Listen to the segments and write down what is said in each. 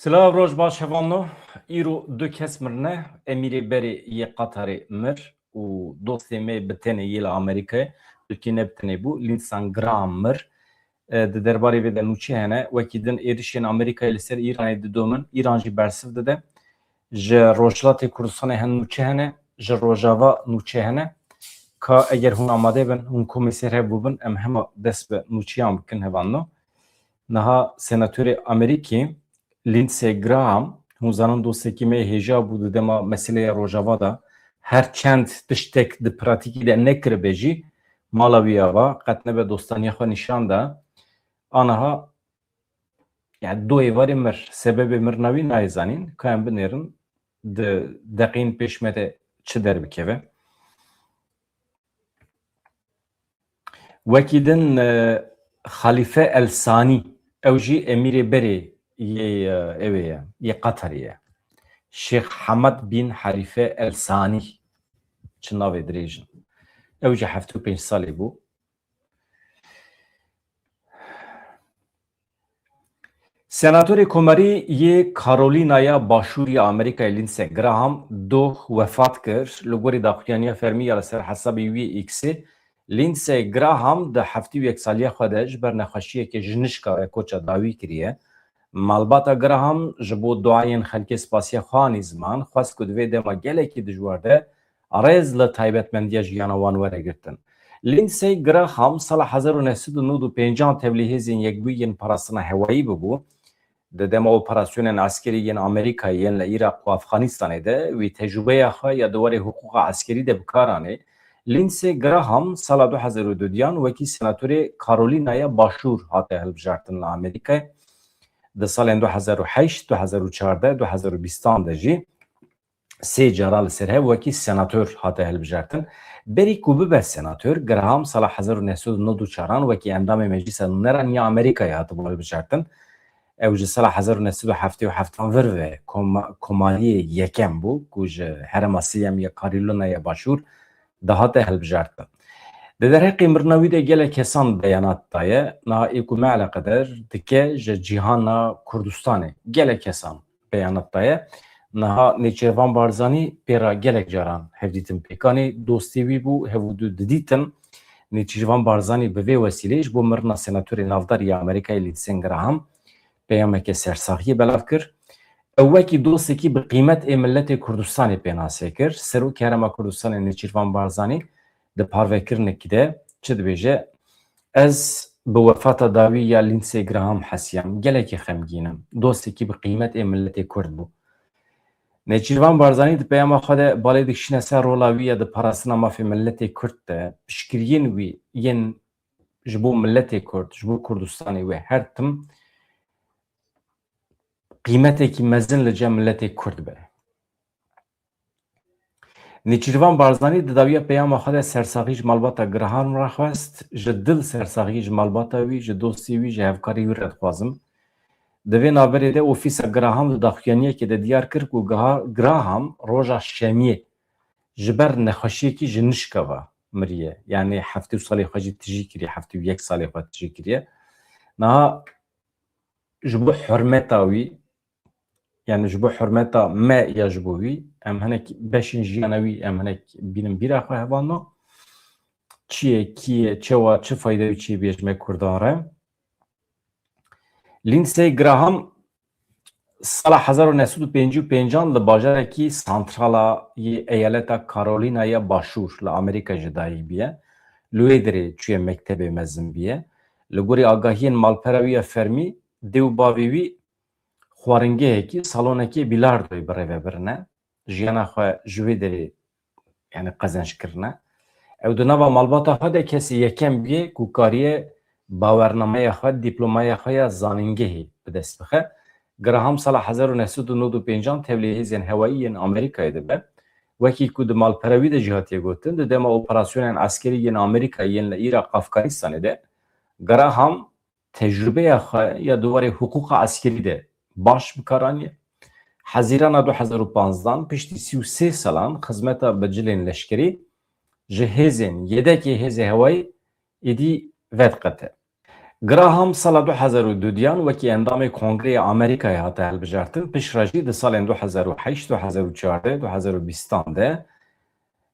Silav roj baş hevanno. İro du kes mirne. Emirê berê yê Qatarê mir û dostê me bi tenê yê li Amerîkayê Tirkiye ne bi tenê bû. Lindsey Graham mir. Di derbarê vê de nûçe hene. Wekî din êrişên Amerîkayê li ser İranê didomin. İran jî bersiv dide. Ji Rojhilatê Kurdistanê hin nûçe hene. Ji Rojava nûçe hene. Ka eger hûn amade bin, hûn komîser hev bûbin, em hema dest bi nûçiyan bikin hevanno. Niha senatörê Amerîkê Lindsey Graham hûnzanin dostekî me hêja bû di dema meseleya Rojava da her çend tiştek di pratikî de nekiribe jî mala wî ava qet nebe dostaniya xwe nîşan da aniha yani du êvarê mir sebebê mirina wî nayê zanîn ka em binêrin di deqîn pêş me de çi derbikeve. Wekî din Xalife El Sani ew jî emirê berê yê Qatarê ye. Şeyh Hamad bin Halife El Sani çi navê dirêjin. Ew jî 75 salê bû. Senatörê Komarî yê Carolînaya Başûrî Amerîkayê Lindsey Graham doh wefat kir li gorî daxuyaniya fermî ya li ser hesabê wî X'ê. Lindsey Graham di heftê û yeksaliya xwe de ji ber nexweşiyekê ji nişka ve koça dawî kiriye. Malbata Graham ji bo duayên xelkê spasiya xwe anî ziman xwest ku di vê dema gelekî dijwar de rêz li taybetmendiya jiyana wan weregirtin. Lindsey Graham sala 1995 tevlîhêzên yekbûyên parastina hewayî bibû. Di dema operasyonên askerî yên Amerîkayê yên li Iraq û Efxanistanê de wî tecrübeya xwe ya di warê hukûqa askerî de bi kar anê. Lindsey Graham sala 2002 wekî senatörê Carolînaya Başûr hate hilbijartin li Amerîkayê. Di salên 2008, 2014, 2020 de jî sê cara li ser hev wekî senatör hate hilbijartin. Berî ku bibe senatör, Graham sala 1994 wekî endamê Meclîsa Nûneraniya Amerîkayê hatibû hilbijartin. Ew ji sala 1977 vir ve komariyê yekem bû ku ji herêma sêyem ya Carolînaya Başûr dihate hilbijartin. Di derheqê mirina wî de gelek kesan beyanat daye. Niha êku me eleqedar dike ji cîhana Kurdistanê gelek kesan beyanat daye. Niha Nêçîrvan Barzanî pêra gelek caran hevdîtin pêkanê dostê wî bû hevû du didîtin. Nêçîrvan Barzanî bi vê wesîlê ji bo mirina senatörê navdarî ya Amerîkayê Lindsey Graham peyameke sersaxiyê belav kir. Ew wekî dostekî bi qîmet ê milletê Kurdistanê pênasê kir. Serokê Herêma Kurdistanê Nêçîrvan Barzanî di parvekirinekî de çi dibêje? Ez bi wefata dawî ya Lindsey Graham hesiyam. Gelekî xemgînim. Dostekî bi qîmet ê milletê Kurd bû. Nêçîrvan Barzanî di peyama xwe de balê dikişîne ser rola wî ya di parastina mafê milletê Kurd de piştgiriyên wî yên ji bo milletê Kurd, ji bo Kurdistanê wê her tim qîmetekî mezin li cem milletê Kurd be. Nêçîrvan Barzanî di dawiya peyama xwe de sersaxî ji malbata Graham re xwest, ji dil sersaxî ji malbata wî, ji dostî wî, ji hevkarî wî re dixwazim. Di vê naberê de ofîsa Graham di daxuyaniyekê de diyar kir ku Graham roja şemiyê ji ber nexweşiyekî ji nişka ve miriye. Yani heftê û salê xwe jî tijî kiriye, heftê û yek salê xwe tijî kiriye. Niha ji bo hurmeta wî yani ji bo hurmeta me ya ji bo wî em hinek beşên jiyana wî em hinek bînin bîra xwe hevano. Çi ye, kî ye, çewa, çi fayde wî çi ye bêjme Kurdan re. Lindsey Graham sala 1955 li bajarekî santrala yê eyaleta Carolînaya Başûr li Amerîka jî dayîk bûye. Li wê derê çûye mektebê mezin bûye. Li gorî agahiyên malpera wî ya fermî dê û bavê wî xwaringehekî salonekê bîlardoyê birêve birine. Jiyana xwe ji wê derê yani qezenc kirine. Ew di nava malbata xwe de kesî yekem bûye ku kariye bawernameya xwe, dîplomaya xwe ya zanîngehê bi dest bixe. Graham sala 1995 tevlîhêzên hewayî yên Amerîkayê dibe. Wekî ku di malpera wî de jî hatiye gotin, di dema operasyonên askerî yên Amerîkayê yên li Iraq Efxanistanê de Graham tecrübeya xwe ya di warê hukûqa askerî de baş bikaraniye. Hezîrana 2015 piştî 33 salan xizmeta bi cilên leşkerî ji hêzên yedekê hêzê hewayî êdî vedqete. Graham sala 2002 wekî endamê Kongreya Amerîkayê hate hilbijartin, piştre jî di salên 2008, 2014, 2020 de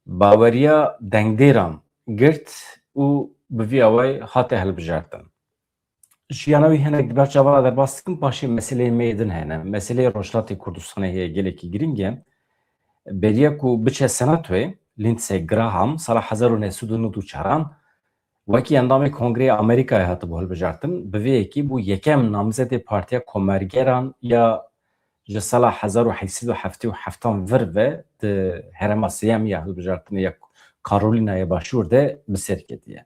baweriya dengdêran girt û bi vî awayî hate hilbijartin. Jiyana wî hinek di ber çavara derbas dikim, paşê meseleyê me din hene. Meseleyê Rojhilatê Kurdistanê heye gelekî giring e. Beriye ku biçe Senatoyê, Lindsey Graham sala 1994 wekî endamê Kongreya Amerîkayê hatibû hilbijartin, bi vê yekî bû yekem namzedê Partiya Komergeran ya ji sala 1877 vir ve di herêma sêyem ya hilbijartinê ya Karolînaya Başûr de bi ser ketiye.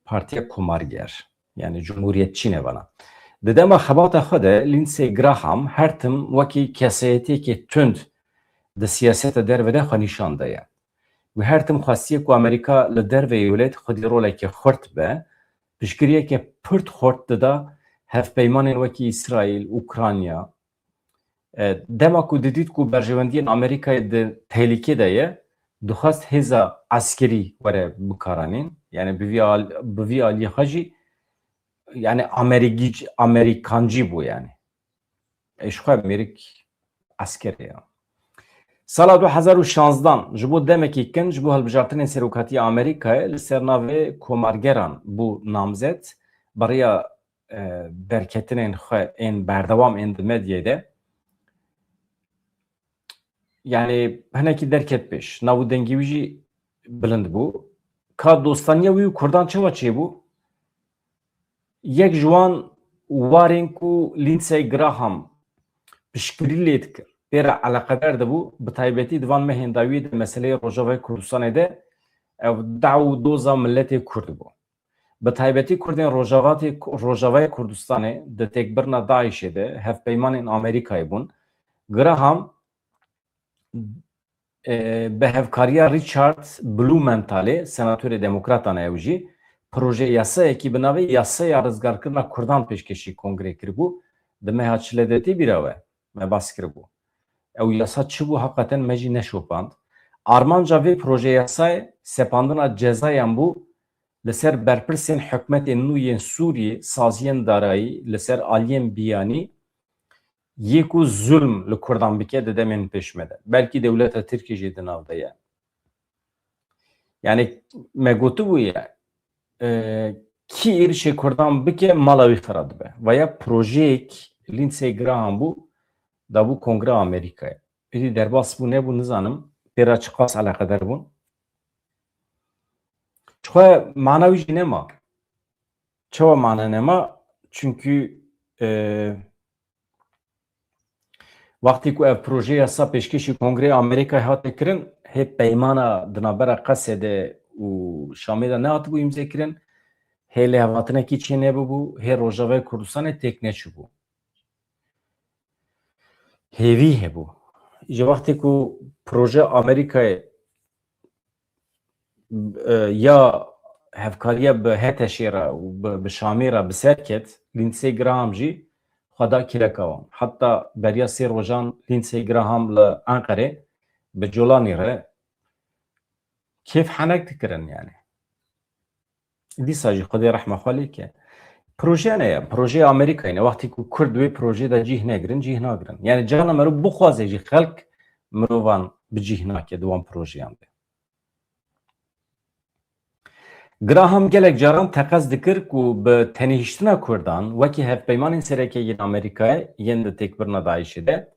Partiya Komerger, yani Cumhuriyetçî nevana. Di dema xebata xwe de Lindsey Graham her tim wekî kesayetiyekê tund di siyaseta derve de xwe nîşan daye. Wî her tim xwestiye ku Amerîka li dervê wêlet xwedî rolekê xurt be, piştgiriyeke pirt xurt dida hevpeymanên wekî İsraîl, Ukrayna. Dema ku didît ku berjewendiyên Amerîkayê di tehlikê de ye, dixwast hêza eskerî were bikaranîn, yani bi vî aliyê xwe jî yani Amerikancî bû yani. Ji xwe Amerîk eskerê ye. Sala 2016 ji bo demekî kin ji bo hilbijartinên Serokatiya Amerîkayê li ser navê Komergeran bû namzet beriya derketinên xwe ên berdewam ên di medyayê de yani hinekî derket pêş. Navûdengî wî jî bilind bû. Ka dostaniya wî û Kurdan çawa çêbû? Yek ji wan warên ku Lindsey Graham piştgirî lê dikir, pêra eleqedar dibû, bi taybetî di van mehên dawiyê de meseleyê Rojavayê Kurdistanê de ew dew û doza milletê Kurd bû. Bi taybetî Kurdên Rojavayê Kurdistanê di têkbirina Daişê de hevpeymanên Amerîkayê bûn. Graham bi hevkariya Richard Blumenthalê, senatörê demokratan ew jî proje yasayekî bi navê Yasaya Rizgarkirina Kurdan pêşkêşî Kongrê kiribû, di meha çiledetî bîra we me bas kiribû. Ew yasa çi bû heqeten me jî neşopand. Armanca vê proje yasayê sepandina cezayan bû li ser berpirsên hikûmetên nû yên Sûriyê saziyên darayî li ser aliyên biyanî yê ku zulm li Kurdan bike di demên pêşme de. Belkî dewleta Tirkiye jî di nav de ye. Yani me gotibû ye kî êrişê Kurdan bike mala wî xira dibe. Veya projeyek Lindsey Graham bû dabû Kongreya Amerîkayê. Êdî derbas bû nebû nizanim. Pêra çi qas eleqedar bûn. Ji xwe mana wî jî nema. Çawa mana nema? Çünkü wextê ku ev proje yasa pêşkêşî Kongreya Amerîkayê hate kirin, hê peymana di navbera Qesê de û Şamê de nehatibû îmzêkirin, hê lêhevhatinekî çê nebûbû, hê Rojavayê Kurdistanê têk neçûbû. Hêvî hebû. Ji wextê ku proje Amerîkayê ya hevkariya bi Heteşê re û bi Şamê re bi ser ket, Lindsey Graham jî xwe da kêreka wan. Heta beriya sê rojan Lindsey Graham li Enqerê bi Colanî re kêf henek dikirin yani. Dîsa jî Xwedê rehma xwe lê ke. Proje ne ye? Projeya Amerîkayê ne. Wextê ku Kurd wê projê de cih negirin, cih nagirin. Yani cihana merov bixwaze jî xelk mirovan bi cih nake di wan projeyan de. Graham gelek caran teqez dikir ku bi tenêhiştina Kurdan wekî hevpeymanên serekeyên Amerîkayê yên di têkbirina Daişê de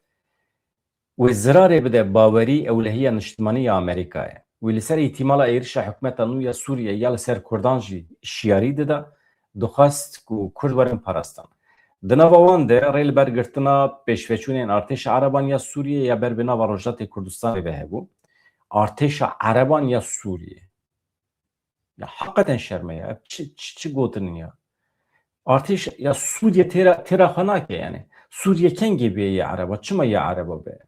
wê zirarê bide bawerî ewlehiya niştimanî ya Amerîkayê. Wê li ser îtîmala êrişa hikûmeta nû ya Sûriye ya li ser Kurdan jî şiyarî dida, dixwast ku Kurd werin parastan. Di nava wan de rê li ber girtina pêşveçûnên Artêşa Ereban ya Sûriye ya ber bi nava Rojhilatê Kurdistanê ve hebû. Artêşa Ereban ya Sûriye. Ya hakikaten şerme ya. Çi gotinin ya. Artêş ya Sûriye têra xwe nake yani. Sûriye kengê bêye ya Ereba. Çima ya Ereba be?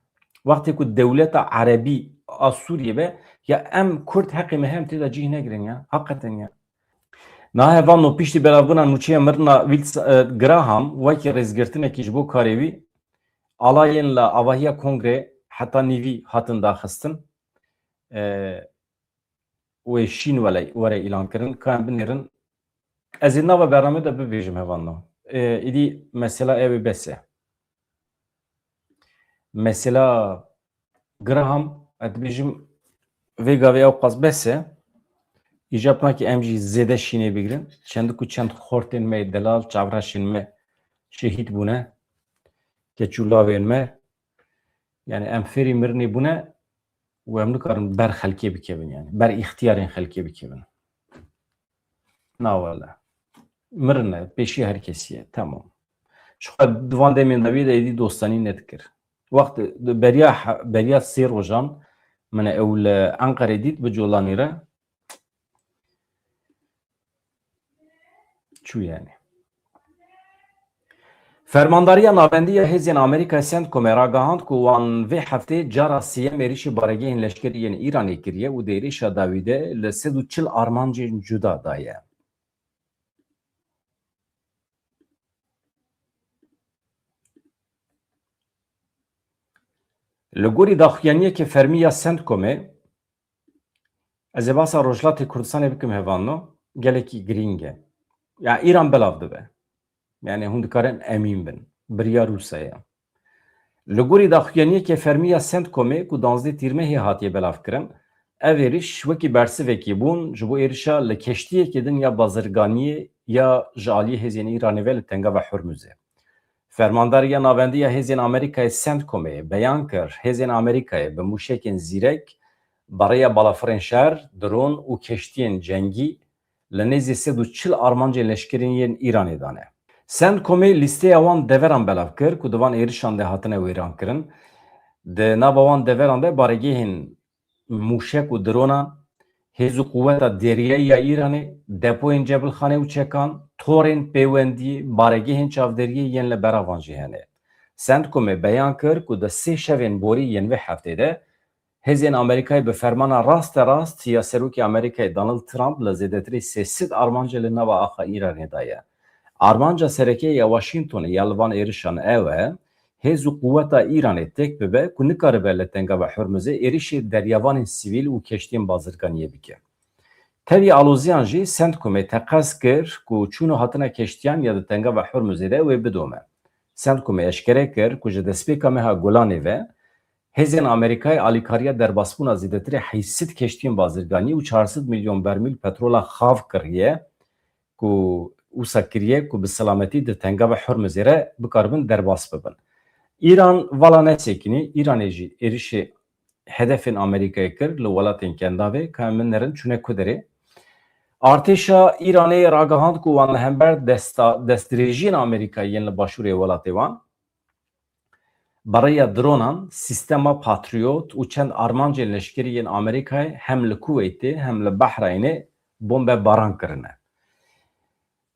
Wextê ku dewleta Erebî a Sûriye be ya em Kurd heqê me hem têda cih negirin ya. Hakikaten ya. Nahe van piştî belavbûna nûçeya mirina Graham wekî rêzgirtinekî ji bo karê wî alayên li avahiya Kongre heta nîvî hatin daxistin. Wê şîn were îlan kirin ka em binêrin Ez ê nava bernameya de bibêjim hevanno. Îdî mesela ew ê bes e. Mesela Graham dibêjim vê gavê ew qas bes e. Îcab nake em jî zêde şînê bigirin. Çend ku çend xortên me delal, çavreşên me şehîd bûne, keçûlavên me. Yani em fêrî mirinê bûne û em nikarin ber xelkê bikevin yani. Ber îxtiyarên xelkê bikevin. Na wele. Mirin e, pêşî her kesî ye. Tamam. Ji xwe divan demên de êdî dostanî nedikir. Wext beriya sê rojan min ew li Enqerê dît bi Colanî re çû yani. Fermandariya navendiya Hêzên Amerîkayê Centcomê ragihand ku wan vê heftê cara sêyem êrişî baregehên leşkerî yên Îranê kiriye û di êrişa dawî de li 140 armancên cuda daye. Li gorî daxuyaniyekê fermiya Centcomê ez ê basa Rojhilatê Kurdistanê bikim hevanno gelekî girîng e. Ya İran belav dibe. Yani hûn dikarin emîn bin. Biriya Rûsya ye. Li gorî daxuyaniyekê fermiya Centcomê ku 12 tîrmehê hatiye belavkirin, ev êriş wekî bersivekî bûn ji bo êrişa li keştiyekê din ya bazirganiyê ya ji aliyê Hêzên Îranê ve li Tengava Hormuzê. Fermandariya navendiya Hêzên Amerîkayê Centcomê beyan kir Hêzên Amerîkayê bi mûşekên zîrek barêya balafirên şer, dron û keştiyên cengî li nêzî 140 armancên leşkerî yên Îranê dane. Centcomê lîsteya wan deveran belav kir ku di van êrişan de hatine wêran kirin. Di nava wan deveran de baregehên mûşek û dronan, hêz û quweta deriyayî ya Îranê, depoyên cebilxanê û çekan, torên pêwendiyê, baregehên çavderiyê yên li bera wan jî hene. Centcomê beyan kir ku di sê şevên borî yên vê heftê de Hêzên Amerîkayê bi fermana rast ya Serokê Amerîkayê Donald Trump li zêdetirî 300 armancê li nava axa Îranê daye. Armanca serekê ya Washingtonê ya li van êrişan ew e, hêz û quweta Îranê tek bibe ku nikaribe li Tengava Hormuzê êrişê deryavanên sivîl û keştiyên bazirganiyê bike. Tevî aloziyan jî Centcomê teqez kir ku çûn û hatina keştiyan ya di Tengava Hormuzê de wê bidome. Centcomê eşkere kir ku ji destpêka meha Golanê ve Hêzên Amerîkayê alîkariya derbasbûna zêdetirê 800 keştiyên bazirganî û 400 milyon bermîl petrola xav kiriye ku wisa kiriye ku bi selametî di Tengava Hormuzê re bikaribin derbas bibin. İran vala nesekînî, Îranê jî êrişê hedefên Amerîkayê kir li welatên Kendavê ka min nerin çûne ku derê. Artêşa Îranê ragihand ku wan li hember destdirêjiyên Amerîkayê yên li başûrê welatê wan barêya dronan, sîstema Patriot û çend armancên leşkerî yên Amerîkayê hem li Kuweytê hem li Behreyinê bombebaran kirine.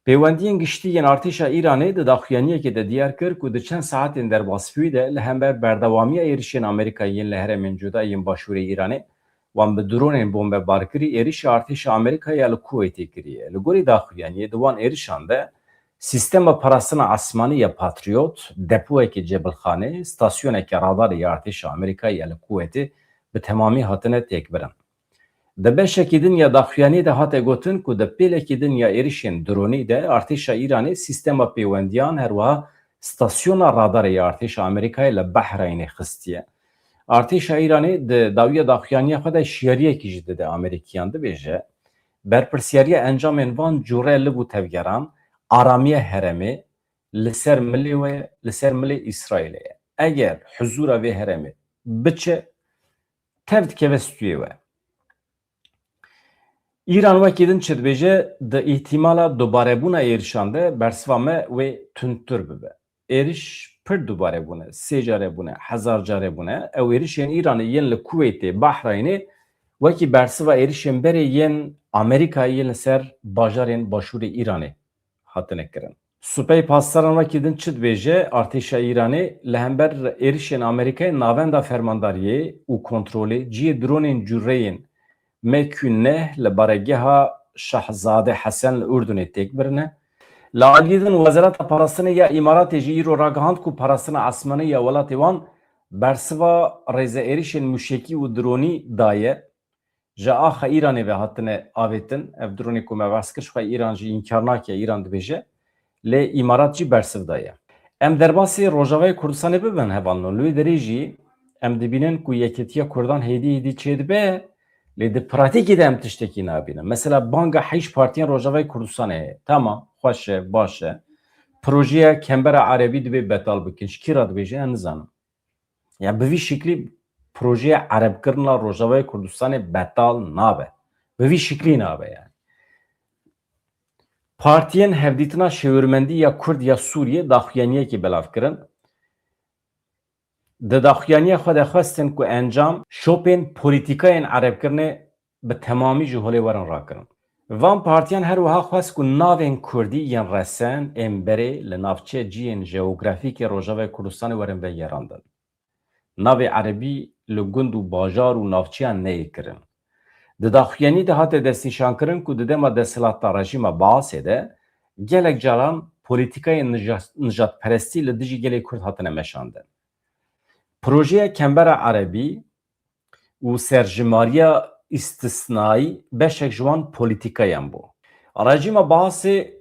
Pêwendiyên giştî yên artêşa Îranê di daxuyaniyekê de diyar kir ku di çend saetên derbasbûyî de li hember berdewamiya êrişên Amerîkayê yên li herêmên cuda yên başûrê Îranê wan bi dronên bombebarkirî êrişa artêşa Amerîkayê ya li Kuweytê kiriye. Li gorî daxuyaniyê di wan êrişan de Sîstema parastina esmanî ya Patriot, depoyekê cebilxanê, stasyoneke radarê ya artêşa Amerîkayê ya li Kuweytê bi temamî hatine têkbirin. Di beşekî din ya daxuyanî de hate gotin ku di pêlekî din ya êrişên dronî de artêşa Îranê sîstema pêwendiyan herwiha stasyona radarê ya artêşa Amerîkayê li Behreyinê xistiye. Artêşa Îranê di dawiya daxuyaniya xwe de şiyariyekî jî dide Amerîkiyan dibêje berpirsyariya encamên van cure li bû tevgeran aramiya heremê li ser milê we li ser milê İsraîlê ye. Eger huzûra vê heremê biçe tev dikeve stûyê we. İran wekî din çi dibêje di îhtimala dubarebûna êrişan de bersiva me wê tundtir bibe. Êriş pir dubare bûne, sê care bûne, hezar care bûne. Ew êrişên Îranê yên li Kuweytê, Behreyinê wekî bersiva êrişên berê yên Amerîkayê yên li ser bajarên başûrê Îranê hatine kirin. Supey pasdaran wekî din çi dibêje artêşa Îranê li hember êrişên Amerîkayê navenda fermandariyê û kontrolê ciyê dronên cûreyên MQ-9 li baregeha Şehzade Hesen li Urdunê têk birine. Li aliyê din Wezareta Parastinê ya Îmaratê jî îro ragihand ku parastina esmanî ya welatê wan bersiva rêzeêrişên mûşekî û dronî daye ji axa İranê ve hatine avêtin ev dronê ku me behs kir ji xwe İran jî înkar nake İran dibêje lê îmarat jî bersiv daye. Em derbasê Rojavayê Kurdistanê bibin hevalno li wê derê jî em dibînin ku yekîtiya Kurdan hêdî hêdî çêdibe lê di pratikê de em tiştekî nabînin. Mesela banga heş partiyan Rojavayê Kurdistanê heye. Tamam, xweş e, baş e. Projeya Kembera Erebî dibe betal bikin. Ji kî re dibêje em nizanim. Ya bi vî şeklî projeya erebkirina Rojavayê Kurdistanê betal nabe. Bi vî şeklî nabe yani. Partiyên hevdîtina şêwirmendî ya Kurd ya Sûriye daxuyaniyekê belav kirin. Di daxuyaniya xwe de xwestin ku encam şopên polîtîkayên erebkirinê bi temamî ji holê werin rakirin. Van partiyan her wiha xwest ku navên Kurdî yên resen ên berê li navçeya ciyên jeografîk ê Rojavayê Kurdistanê werin vegerandin. Navê erebî li gund û bajar û navçeyan neyê kirin. Di daxuyanî de hate destnîşankirin ku di dema desthilatda rejîma Baasê de gelek caran polîtîkayên nijadperestî li dijî gelê Kurd hatine meşandin. Projeya Kembera Erebî û serjimariya istisnayî beşek ji wan polîtîkayan bû. Rejîma Baasê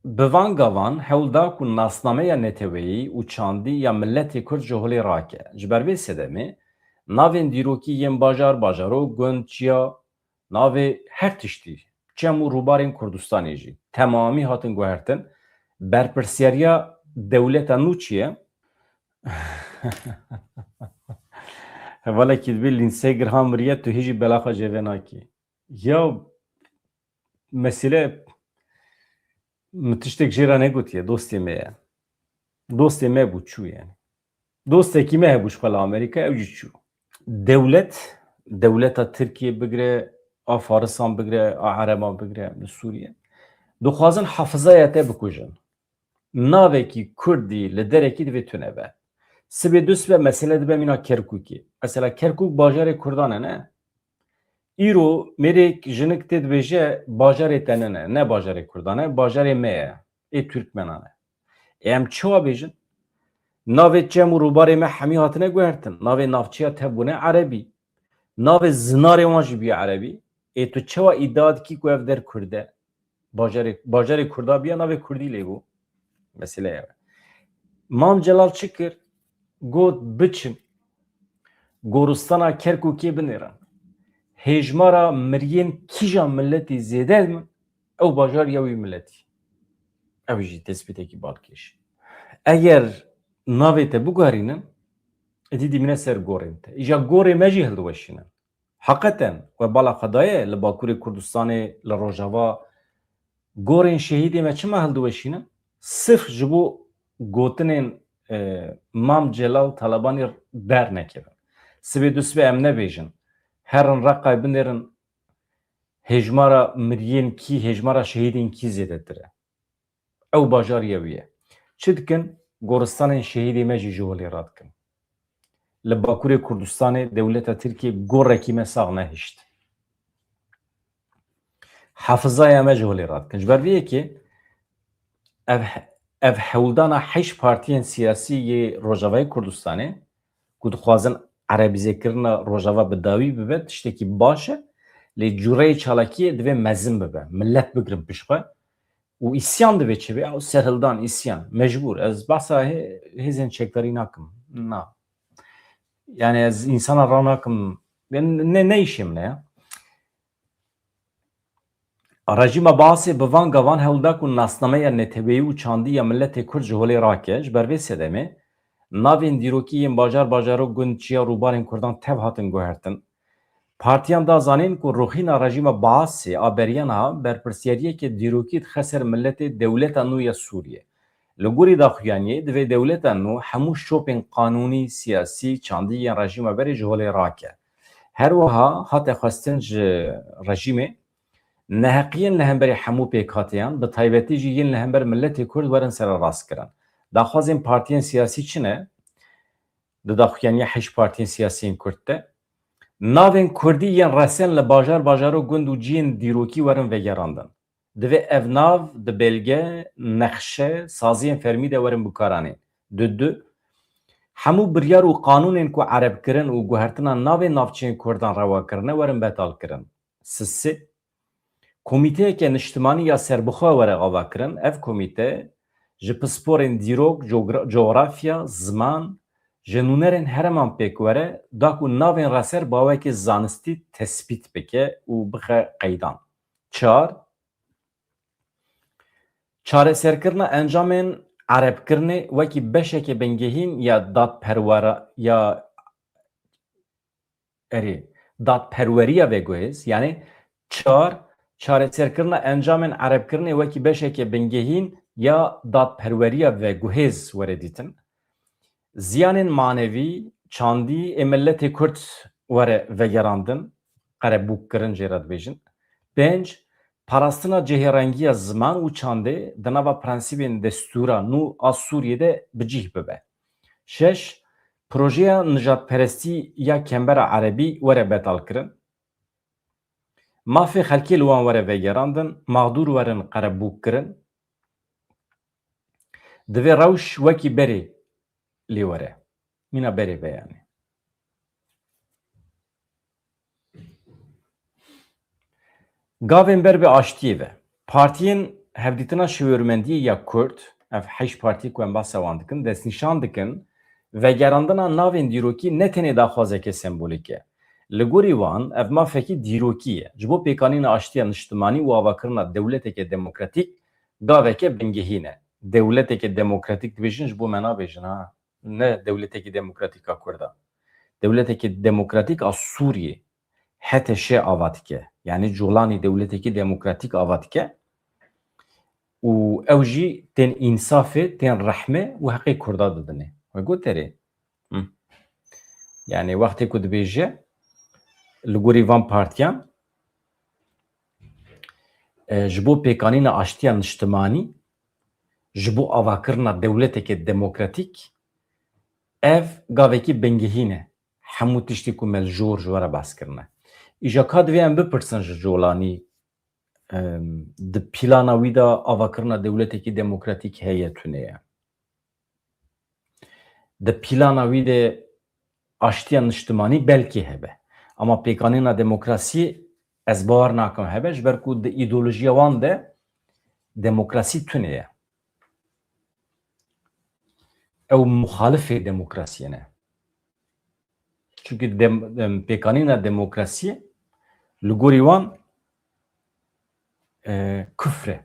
bi van gavan hewl da ku nasnameya neteweyî û çandî ya milletê Kurd ji holê rake. Ji ber vê sedemê navên dîrokî yên bajaro gund çiya navê her tiştî çem û rûbarên Kurdistanê jî temamî hatin guhertin. Berpirsyariya dewleta nû çi ye? Hevalekî dibê Lindsey Graham miriye tu hêjî belaxa cêvê nakî. Ya mesele min tiştek jê re negotiye dostê me ye. Dostê me bû çû yani. Dostekî me hebû ji xwe li Amerîka ew jî çû. Dewleta Tirkiye bigire, a Farisan bigire, a Ereban bigire li Sûriye. Dixwazin hefizaya te bikujin. Navekî Kurdî li derekî divê tune be. Sibê du sibe mesele dibe mîna Kerkûkê. Mesela Kerkûk bajarê Kurdan e ne? Îro mêrek jinik tê dibêje bajarê te ne, ne bajarê Kurdan e, bajarê me ye. Ê Türkmenan e. Em çi wa bêjin? Navê çem û rûbarê me hemî hatine guhertin. Navê navçeya te bûne Erebî. Navê zinarê wan jî bûye Erebî. Ê tu çi wa îdia dikî ku ev der Kurd e? Bajarê Kurda biya navê Kurdî lê bû. Mesele ye. Mam Celal çi kir? Got biçin. Goristana Kerkûkê binêrin. Hêjmara miriyên kîja milletê zêde min ew bajar ya wî milletî. Ew jî tespîtekî balkêş. Eger navê te biguherînin êdî dîmîne ser gorên te. Îja gorê me jî hildiweşînin. Heqeten we bala xwedaye li Bakurê Kurdistanê li Rojava gorên şehîdê me çima hildiweşînin? Sirf ji bo gotinên Mam Celal Talebanî dernekevin. Sibê du sibê em nebêjin. Herin reqay binêrin hêjmara miriyên kî, hêjmara şehîdên kî zêdetir e. Ew bajariye wî ye. Çi dikin? Goristanên şehîdê me jî ji holê radikin. Li Bakurê Kurdistanê dewleta Tirkiye gorekî me sağ nehişt. Hefizaya me ji holê radikin. Ji ber vê yekê ev hewldana heş partiyên siyasî yê Rojavayê Kurdistanê ku dixwazin erebîzekirina Rojava bi dawî bibe tiştekî baş e lê cûreyê çalakiyê divê mezin bibe. Millet bigirin pişt xwe û îsyan divê çibe ew serhildan îsyan mecbûr. Ez behsa hêzên çekdarî nakim. Na. Yani ez insana ra nakim. Ne işê min e ya? Rejîma Baasê bi van gavan hewl da ku nasnameya neteweyî û çandî ya milletê Kurd ji holê rake. Ji ber vê sedemê navên dîrokî yên bajaro gund çiya rûbarên Kurdan tev hatin guhertin. Partiyan da zanîn ku rûxîna rejîma Baasê a beriyan ha berpirsyariyekê dîrokî dixe ser milletê dewleta nû ya Sûriye. Li gorî daxuyaniyê divê dewleta nû hemû şopên qanûnî, siyasî, çandî yên rejîma berê ji holê rake. Her wiha hate xwestin ji rejîmê neheqiyên li hemberî hemû pêkhatiyan bi taybetî jî yên li hember milletê Kurd werin serrastkirin. Daxwazên partiyên siyasî çi ne? Di daxuyaniya heş partiyên siyasî yên Kurd de navên Kurdî yên resen li bajaro gund û ciyên dîrokî werin vegerandin. Divê ev nav di belge, nexşe, saziyên fermî de werin bikaranîn. Du hemû biryar û qanûnên ku erebkirin û guhertina navê navçeyên Kurdan rewakirine werin betalkirin. Sisi, komîteyeke niştimanî ya serbixwe were avakirin. Ev komîte ji pisporên dîrok, coğrafya, ziman, ji nûnerên hereman pêk were da ku navên reser bawekî zanistî tespît bike û bixe qeydan. Çar, çareserkirina encamên erebkirinê wekî beşeke bingehîn ya dadperwera ya dadperweriya veguhêz, yani çar, çareserkirina encamên erebkirinê wekî beşeke bingehîn ya dadperweriya veguhêz were dîtin. Ziyanên manevî, çandî ê milletê Kurd were vegerandin, qerebûkkirin jê re dibêjin. 5. Parastina cihêrengiya ziman û çandê di nava prensîbên destûra nû a Sûriyê de bicih bibe. 6. Projeya nijadperestî ya Kembera Erebî were betalkirin. Mafê xelkê li wan were vegerandin, mağdûr werin qerebûkkirin. Divê rewş wekî berê lê were. Mîna berê ve yani. Gavên ber bi aştiyê ve. Partiyên hevdîtina şêwirmendiyê ya Kurd, ev heşt partî ku em bahsa wan dikin, destnîşan dikin vegerandina navên dîrokî ne tenê daxwazeke sembolîk e. Li gorî wan ev mafekî dîrokî ye. Ji bo pêkanîna aştiya niştimanî û avakirina dewleteke demokratîk gaveke bingehîn e. Dewleteke demokratîk dibêjin ji bo me nabêjin ha. Ne dewleteke demokratîk a Kurda. Dewleteke demokratîk a Sûriyê hete şê ava dike. Yani colanî dewleteke demokratîk ava dike û ew jî tên însafê, tên rehmê û heqê Kurda didine. We got erê. Yani wextê ku dibêje li gorî van partiyan ji bo pêkanîna aştiya niştimanî ji bo avakirina dewleteke demokratîk ev gavekî bingehîn e. Hemû tiştî ku me li jor ji we re behs kirine. Îja ka divê em bipirsin ji colanî di pîlana wî de avakirina dewletekî demokratîk heye tune ye. Di pîlana wî de aştiya niştimanî belkî hebe. Ama pêkanîna demokrasî ez bawer nakim hebe ji ber ku di îdeolojiya wan de demokrasî tune ye. Ew muxalifê demokrasiyê ne. Çünkü pêkanîna demokrasiyê li gorî wan küfr e.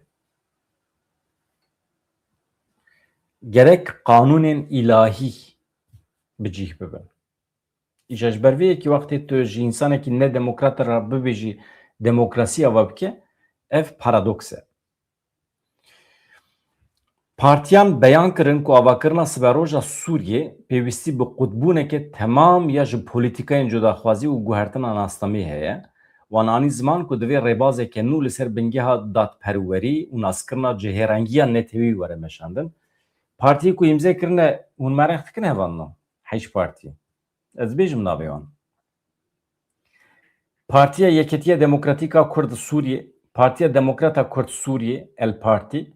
Gerek qanûnên îlahî bicih bibin. Îja ji ber vê yekî wextê tu ji însanekî ne demokrat re bibêjî demokrasî ava bike, ev paradoks e. Partiyan beyan kirin ku avakirina siberoja Sûriyê pêwîstî bi qutbûneke temam ya ji polîtîkayên cudaxwazî û guhertina nastamî heye. Wan anî ziman ku divê rêbazeke nû li ser bingeha dadperwerî û naskirina cihêrengiya netewî were meşandin. Partiyê ku îmze kirine hûn merex dikin hevan no? Heşt partî. Ez bêjim navê wan. Partiya Yeketiya Demokratîk a Kurd Sûriyê, Partiya Demokrat a Kurd Sûriyê, El Partî,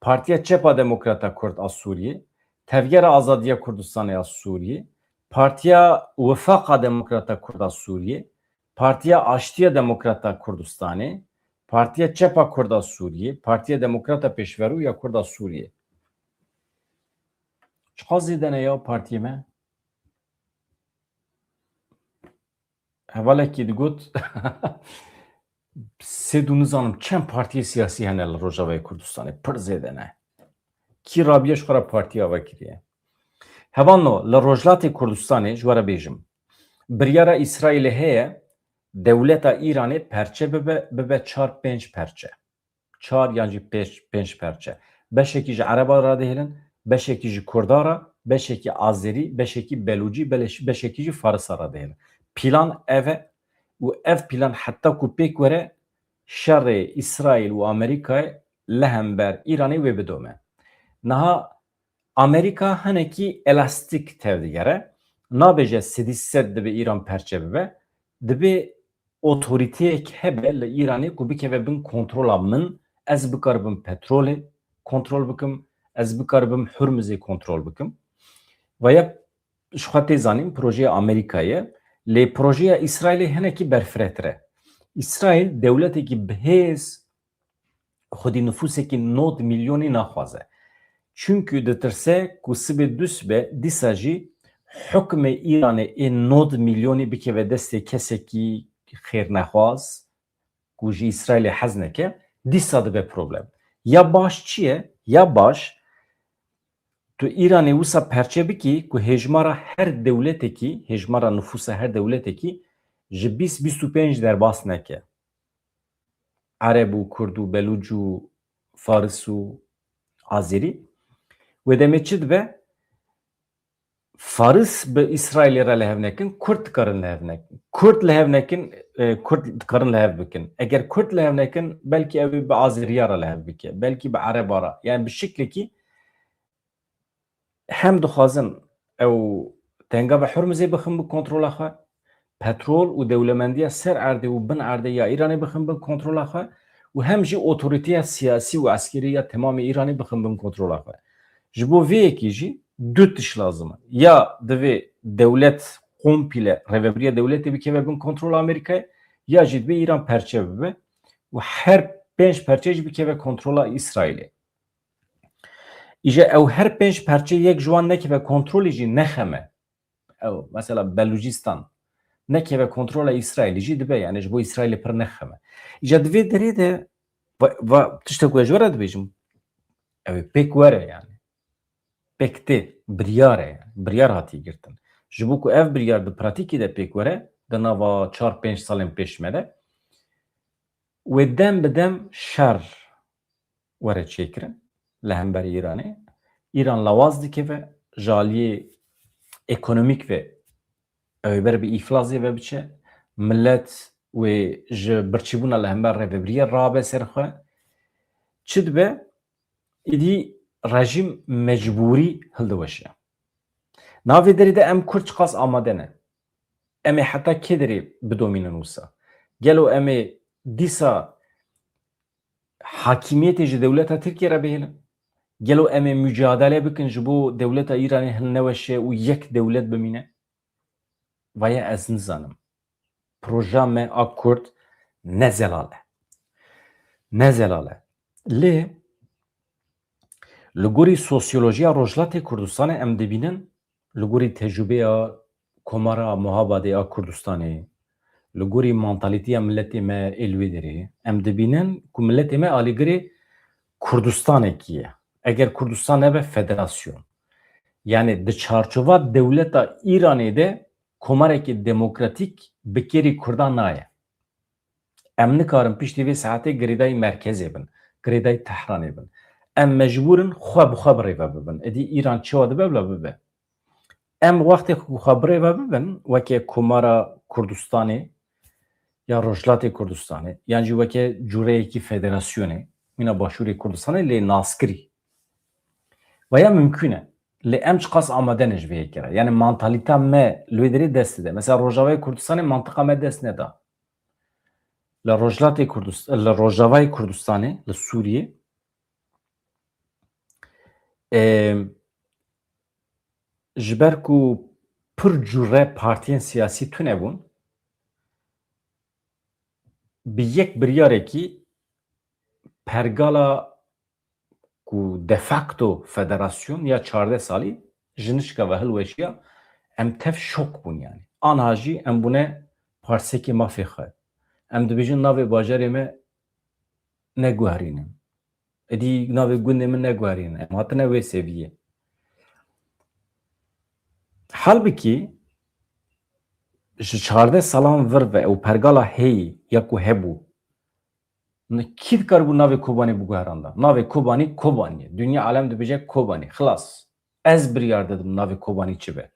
Partiya Çepa Demokrat a Kurd a Sûriyê, Tevgera Azadiya Kurdistanê a Sûriyê, Partiya Wifaq a Demokrat a Kurd a Sûriyê, Partiya Aştiya Demokrat a Kurdistanê, Partiya Çepa Kurd a Sûriyê, Partiya Demokrat a Pêşverû ya Kurd a Sûriyê. Çiqa zêde ne ya partiyê me? Hevalekî digot sê dû nizanim çend partiyê siyasî hene li Rojavayê Kurdistanê. Pir zêde ne. Kî rabiye ji xwe re partiya ve kiriye. Hevan no li Rojhilatê Kurdistanê ji we re bêjim. Biryara İsraîlê heye dewleta Îranê perçe bibe 4-5 perçe. 4 yan jî 5 perçe. Beşekî ji Ereba radihêlin, beşekî ji Kurda re, beşekî Azerî, beşekî Belûcî, beşekî jî Farisa radihêlin. Pîlan ev e û ev pîlan heta ku pêk were şerê İsraîl û Amerîkayê li hember Îranê wê bidome. Niha Amerîka hinekî elastîk tev digere. Nabêje sedî sed dibe Îran perçe bibe. Dibe otoriteyek hebe li Îranê ku bikeve bin kontrola min. Ez bikaribim petrolê kontrol bikim, ez bikaribim Hurmuzê kontrol bikim. Ve ya Şu hatê zanîn projeya Amerîkayê lê projeya İsraîlê hinekî berfirehtir e. İsraîl dewletekî bihêz xwedî nüfusekî 9 milyonî naxwaze. Çünkü ditirse ku sibê dûsbe dîsa jî hukmê Îranê ê 9 milyonî bikeve destê kesekî xêrnexwaz ku ji İsraîlê hez neke, dîsa dibe problem. Ya baş çi ye? Ya baş tu İranê wisa perçe bikî ku hejmara her dewletekî, hejmara nüfusa her dewletekî ji 20-25 derbas neke. Arab û Kurd û Belûc û Faris û Azerî. Wê demê çi dibe? Faris bi İsraîlê re lehev nekin, Kurd dikarin lehev nekin. Kurd lehev nekin, Kurd dikarin lehev bikin. Eger Kurd lehev nekin, belkî ew ê bi Azeriya re lehev bike, belkî bi Araba re. Yani bi şeklekî hem dixwazin ew tengava Hurmuzê bixin bi kontrola xwe, petrol û dewlemendiya ser erdê û bin erdê ya Îranê bixin bin kontrola xwe û hem jî otorîteya siyasî û eskerî ya temamê Îranê bixin bin kontrola xwe. Ji bo vê yekî jî du tiş lazim e. Ya divê dewlet komple rêveberiya dewletê bikeve bin kontrola Amerîkayê ya jî divê Îran perçe bibe û her pênc perçe jî bikeve kontrola İsraîlê. İje ew her pênc perçe yek ji wan nekeve kontrolê jî nexeme. Ew mesela Belucistan nekeve kontrola İsraîlê jî dibe, yani ji bo İsraîlê pir nexeme. İja divê derê de tiştek ku ez ji we re dibêjim, ew ê pêk were yani. Pêk tê, biryar e yani. Biryar hatiye girtin. Ji bo ku ev biryar di pratîkê de pêk were, di nava 4-5 salên pêşme de, wê dem bi dem şer were çêkirin li hemberî Îranê. İran lawaz dikeve, ji aliyê ekonomîk ve ew ê ber bi îflasê ve biçe, millet wê ji birçîbûna li hember rêveberiyê rabe ser xwe. Çi dibe? Êdî rejim mecbûrî hildiweşe. Navê derê de em Kurd çiqas amade ne. Em ê heta kê derê bidomînin wisa? Gelo em ê dîsa hakimiyetê ji dewleta Tirkiye re bihêlin? Gelo em ê mücadele bikin ji bo dewleta Îranê hin neweşe û yek dewlet bimîne? Vaya ez nizanim. Proja me a Kurd ne zelal e. Ne zelal e. Lê li gorî sosyolojiya Rojhilatê Kurdistanê em dibînin li gorî tecrübeya komara muhabadê a Kurdistanê, li gorî mantalîteya milletê me ê li wê derê, em dibînin ku milletê me alîgirê Kurdistanekî ye. Eger Kurdistan nebe federasyon. Yani di çarçova dewleta İranê de komarekî demokratîk bi kêrî Kurdan naye. Em nikarin piştî vê saetê girêdayî merkezê bin, girêdayî Tehranê bin. Em mecbûrin xwe bi xwe birêve bibin. Êdî İran çawa dibe bila bibe. Em wextê ku xwe birêve bibin, weke komara Kurdistanê ya Rojhilatê Kurdistanê, yan jî weke cureyekî federasyonê, mîna Başûrê Kurdistanê lê naskirî. Vaya mümkün e. Lê em çiqas amade ne ji vê yekê re. Yani mantalîta me li wê derê dest dide. Mesela Rojavayê Kurdistanê mantıqa me dest neda. Li Rojhilatê Kurdistanê, li Rojavayê Kurdistanê, li Sûriyê ji ber ku pir cure partiyên siyasî tune bûn, bi yek biryarekî pergala ku de facto federasyon ya 14 salî ji nişka ve hilweşiya em tev şok bûn yani. Aniha jî em bûne parsekê mafê xwe. Em dibêjin navê bajarê me neguherînin. Êdî navê gundê min neguherînin. Em hatine wê seviyê. Halbuki ji 14 salan vir ve ew pergala heyî ya ku hebû, kî dikaribû navê Kobanî biguheranda? Navê Kobanî Kobanî ye. Dünya alem dibêje Kobanî. Xilas. Ez biryar didim navê Kobanî çi be.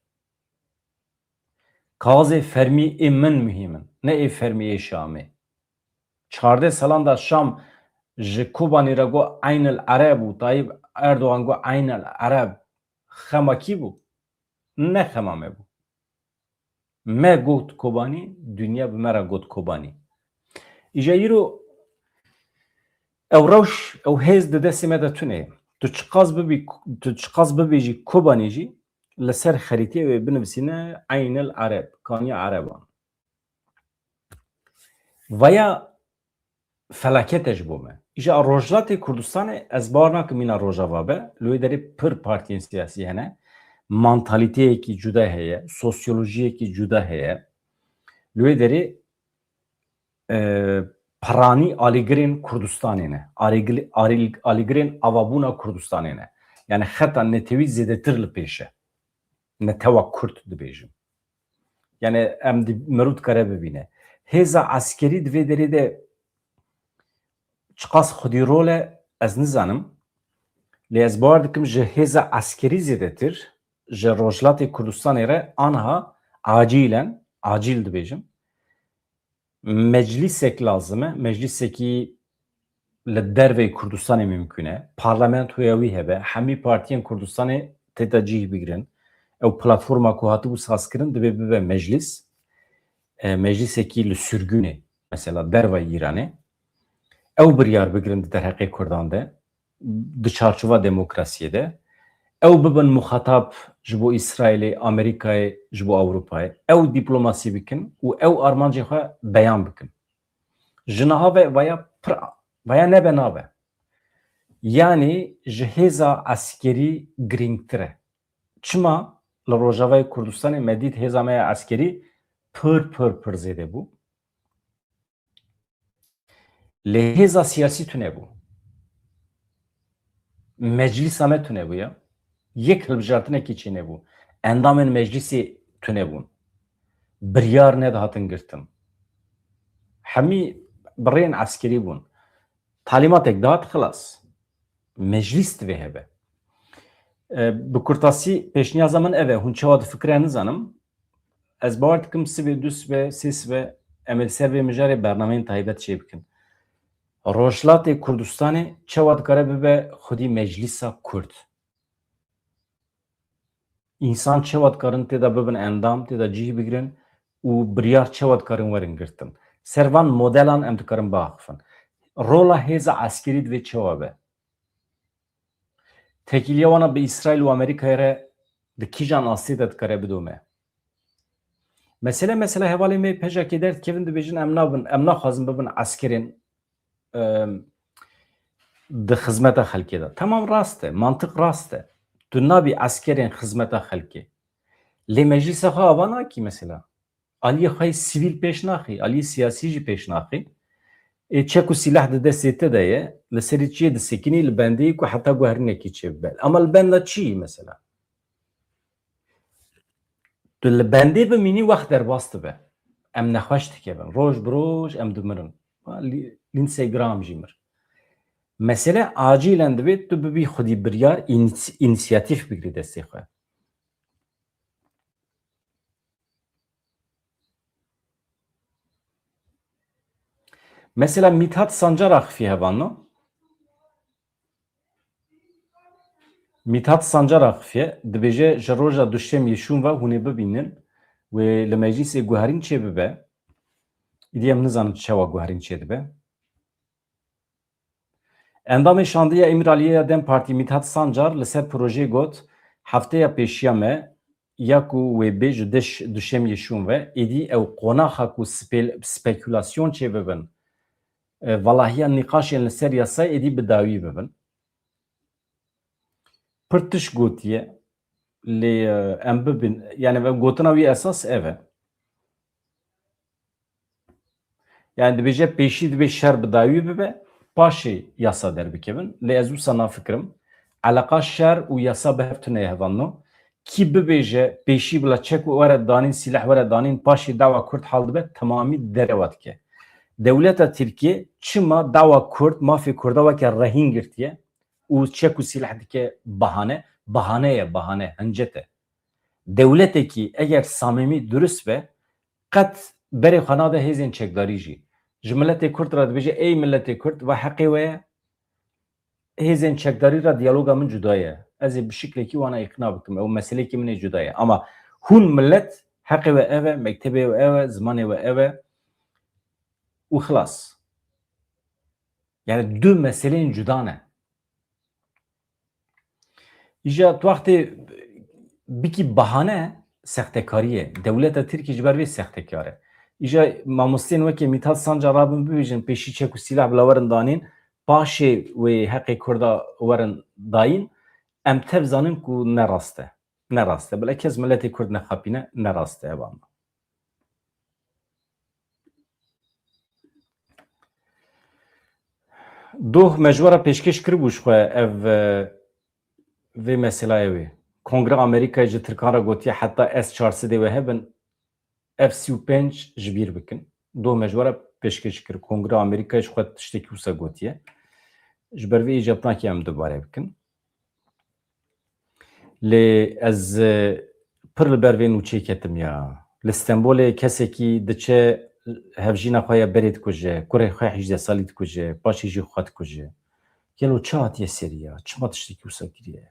Kazê fermî ê min mühim in. Ne ê fermî ê Şamê. 14 salan da Şam ji Kobanî re got Eynel Arab û Tayyip Erdogan got Eynel Arab. Xema kî bû? Ne xema me bû. Me got Kobanî, dünya bi me re got Kobanî. İja îro ew rewş, ew hêz di destê me de tune ye. Tu çiqas bibêjî Kobanî jî لسر خريطة بنفسنا عين العرب كانيا عربان ويا فلاكتش بومه إجا روجلات كردستان أزبارنا كمينا روجاوا به لو داري پر partiyên siyasi hene mantaliteyekî cuda heye sosyolojiyekî cuda heye lê derê paranî alîgirên Kurdistanê ne alîgirên avabûna Kurdistanê ne yani xeta netewî zêdetir li pêş e netewa Kurd dibêjim yani em mirû dikare bibîne hêza eskerî di vê derê de çiqas xwedî rol e ez nizanim lê ez bawer dikim ji hêza eskerî zêdetir ji Rojhilatê Kurdistanê re anha acîl dibêjim meclisek lazım e meclisekî li dervê Kurdistanê mümkün e parlamentoya wî hebe hemî partiyên Kurdistanê têta cih bigirin ew platforma ku hatibû sazkirin dibe bibe meclis meclisekî li sürgûnê mesela derva Îranê ew biryar bigirin di derheqê Kurdan de di çarçova demokrasiyê de ew bibin muxatab ji bo İsraîlê Amerîkayê ji bo Ewropayê ew dîplomasî bikin û ew armancê xwe beyan bikin ji niha ve vaya nebe nabe yani ji hêza eskerî girîngtir e çima li Rojavayê Kurdistanê me dît hêza me ya eskerî pir zêde bû lê hêza siyasî tune bû meclîsa me tune bû ya yek hilbijartinekî çê nebû endamên meclisê tune bûn biryar nedihatin girtin hemî birên eskerî bûn talîmatek dihat xilas meclis divê hebe bi kurtasî pêşniyaza min ev e hûn çawa difikire nizanim ez bawer dikim sibê du sibê sê sibê em ê li ser vê mijarê bernameyên taybet çê bikin Rojhilatê Kurdistanê çawa dikare bibe xwedî meclîsa Kurd İnsan çawa dikarin têda bibin endam têda cih bigirin û biryar çawa dikarin werin girtin servan modelan em dikarin biaxivin rola hêza eskerî divê çawa be tekîliya wana bi İsraîl û Amerîkayê re di kîjan astê de dikare bidome mesela hevalê me pejekê derdikevin dibêjin em naxwazin bibin eskerên di xizmeta xelkê de tamam rast e mantık rast e tu nabî eskerên xizmeta xelkê lê meclîsa xwe ava nakî mesela aliyê xwe sivîl pêş naxî aliyê siyasî jî pêş naxî çek û sîlah di destê te de ye li serî çiyê disekînî li bendeyê ku heta guherînekî çê bibe ama li benda çi mesela tu li bendê bimînî wext derbas dibe em nexweş dikevin roj bi roj em dimirin Lindsey Graham jî mir mesele acîlen divê tu bibî xwedî biryar înisiyatîf bigirî destê xwe mesela Mithat Sancar axivî hevan Mithat Sancar axivî dibêje ji roja duşemê şûn ve hûn ê bibînin wê li meclîsê guherîn çê bibe îdî em nizanin çawa guherîn çê dibe endamê şandiya Emiraliyeya Dem Partî Mithat Sancar li ser projeyê got hefteya pêşiya me ya ku wê bê ji duşemê şûn ve êdî ew qonaxa ku spekülasyon çê bibin valahiya nîqaşên li ser yasayê êdî bi dawî bibin pir tiş gotiye lê em bibin yani gotina wî esas ev e yani dibêje pêşî dibe şer bi dawî bibe paşê yasa derbikevin lê ez wisa nafikirim eleqa şer û yasa bi hev tune hevan kî bibêje pêşî bila çek û were danîn sîlah were danîn paşê dawa Kurd hal dibe temamî derewa dike dewleta Tirkiye çima dawa Kurd mafê Kurda weke rehîn girtiye û çek û sîlah dike bahane ye hincet e dewletekî eger samîmî durist be qet berê xwe nade hêzên çekdarî jî ji milletê Kurd re dibêje ey milletê Kurd ve heqê we ye hêzên çekdarî re diyaloga min cuda ye ez ê bi şiklekî wana îqna bikim ew meselekî min ê cuda ye ama hûn millet heqê we ev e mektebê we ev e zimanê we ev e û xilas yani du meseleyên cuda ne îja tu wextê biki bahane sextekariye. Devleta Tirkiye ji ber vê sextekare. İja mamosteyên wekî Mithat Sancar rabin bibêjin pêşî çek û sîlah bila werin danîn, paşê wê heqê Kurda werin dayîn, em tev zanin ku ne rast e. Ne rast e. Bila kes milletê Kurd nexapîne, ne rast e evan. Doh mecbara pêşkêş kiribû ji xwe ev vê meselayê wê. Kongre Amerîkayê ji Tirkan re gotiye heta S-400 wê hebin F-35 ji bîr bikin. Doh mecbara pêşkêş kir. Kongre Amerîkayê ji xwe tiştekî wisa gotiye. Ji ber vê îcabnakê em dubare bikin. Lê ez pir li ber vê nûçeyê ketim ya. Li Stenbolê kesekî diçe hevjîna xwe ya berê dikuje, kurê xwe 18 salî dikuje, paşê jî xwe dikuje. Gelo çi hatiye serî ya? Çima tiştekî wisa kiriye ya?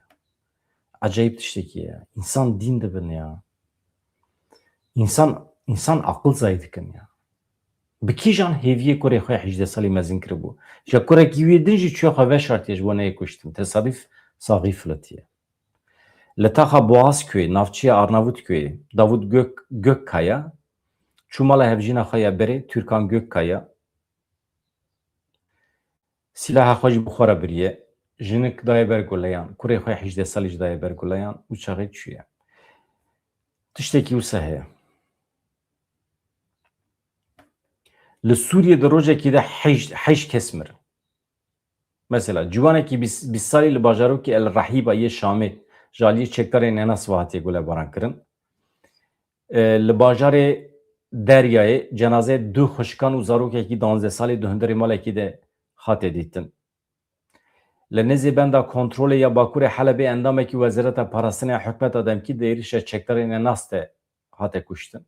Acayip tiştekî ya. İnsan dîn dibin ya. İnsan aqil zayî dikin ya. Bi kîjan hêviyê kurê xwe 18 salî mezin kiribû? Ji kurekî wê din jî çiya xwe veşartiye ji bo neyê kuştin. Tesadüf saxî filetiye. Li taxa Boğazköyê, navçeya Arnavutköyê, Davut Gökkaya çû mala hevjîna xwe ya berê Türkan Gökkaya sîlaha xwe jî bi xwe re biriye. Jinik daye ber guleyan. Kurê xwe 18 salî jî daye ber guleyan û çaxê çûye. Tiştekî wisa heye. Li Sûriyê di rojekî de heşt kes mirin. Mesela ciwanekî 20 salî li bajarokê El Rahîba yê Şamê ji aliyê çekdarên Nenas ve hatiye gulebaran kirin. Li bajarê Deryayê cenazeyê du xuşkan û zarokekî 12 salî di hundirê malekî de hate dîtin. Li nêzê benda kontrolê ya Bakurê Helebê endamekî Wezareta Parastinê ya Hikûmeta Demkî di êrişa çekdarên Nenas de hate kuştin.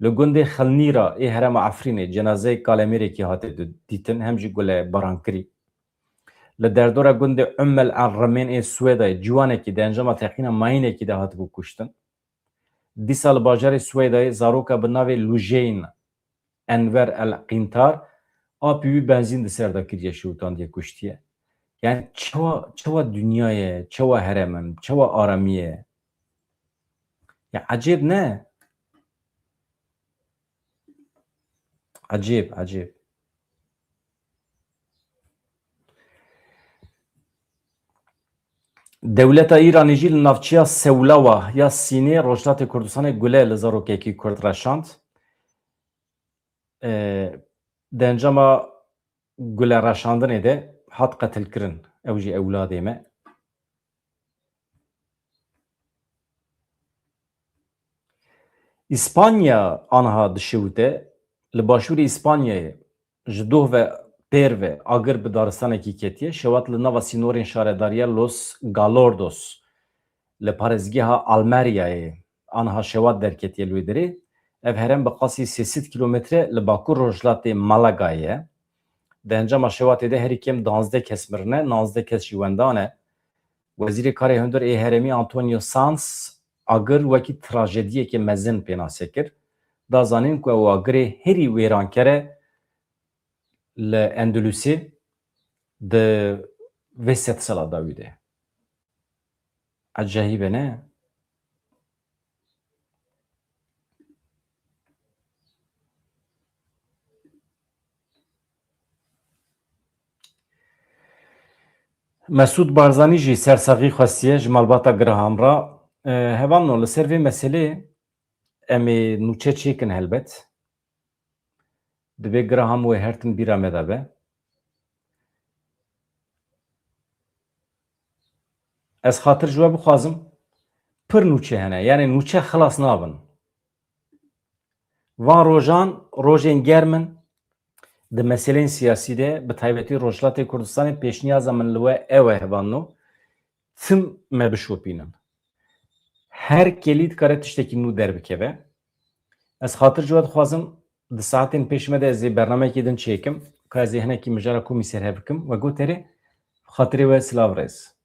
Li gundê Xilnîra ê Herêma Efrînê cenazeyê kalemêrekî hate dîtin, hem jî gulebaran kirî. Li derdora gundê Umm el Rîmên ê Swêdayê ciwanekî di encama teqîna mayînekî de hatibû kuştin. Dîsa li bajarê Swêdayê zaroka bi navê Lujên Enver el Qîntar apî wî benzîn di ser da kiriye şewtandiye kuştiye. Yani çawa dünyayê, çawa herêmin, çawa aramiyê. Ya acêb ne? Acêb. Dewleta Îranê jî li navçeya Sewlewa ya Sînê Rojhilatê Kurdistanê gule li zarokekî Kurd reşand. Di encama gule reşandinê de hat qetilkirin. Ew jî ewladê me. İspanya anha dişewite li başûrê İspanyayê ji doh ve pêr ve agir bi daristanekî ketiye şewat li nava sînorên şaredariya Los Galordos li parêzgeha Almeryayê anha şewat derketiye li wê derê. Ev herem bi qasî 300 kilometre li bakur rojhilatê Malagayê ye. Di encama şewatê de herî kêm 12 kes mirine, 19 kes jî wendan e. Wezîrê Karê Hundir ê Herêmî Antonio Sanz agir wekî trajediyekê mezin pênasê kir. Da zanîn ku ew agirê herî wêranker e li Endülüsê di vê sed sala dawî de. Ecahîb e ne? Mesûd Barzanî jî sersaxî xwestiye ji malbata Graham ra. Hevan li ser vê meselê em ê nûçe çêkin helbet. Divê Graham wê her tim bîra me de be. Ez xatir ji we bixwazim pir nûçe hene. Yani nûçe xilas nabin. Van rojan rojên germ in di meselên siyasî de bi taybetî Rojhilatê Kurdistanê pêşniyaza min li we ew e hevanno tim me bişopînin. Her kelî dikare tiştekî nû derbikeve. Ez xatir ji we dixwazim di saetên pêş me de ez ê bernameyekê din çêkim ka ez ê hinekî mijara komî serhev bikim ve goterê xatirê we silav rêz.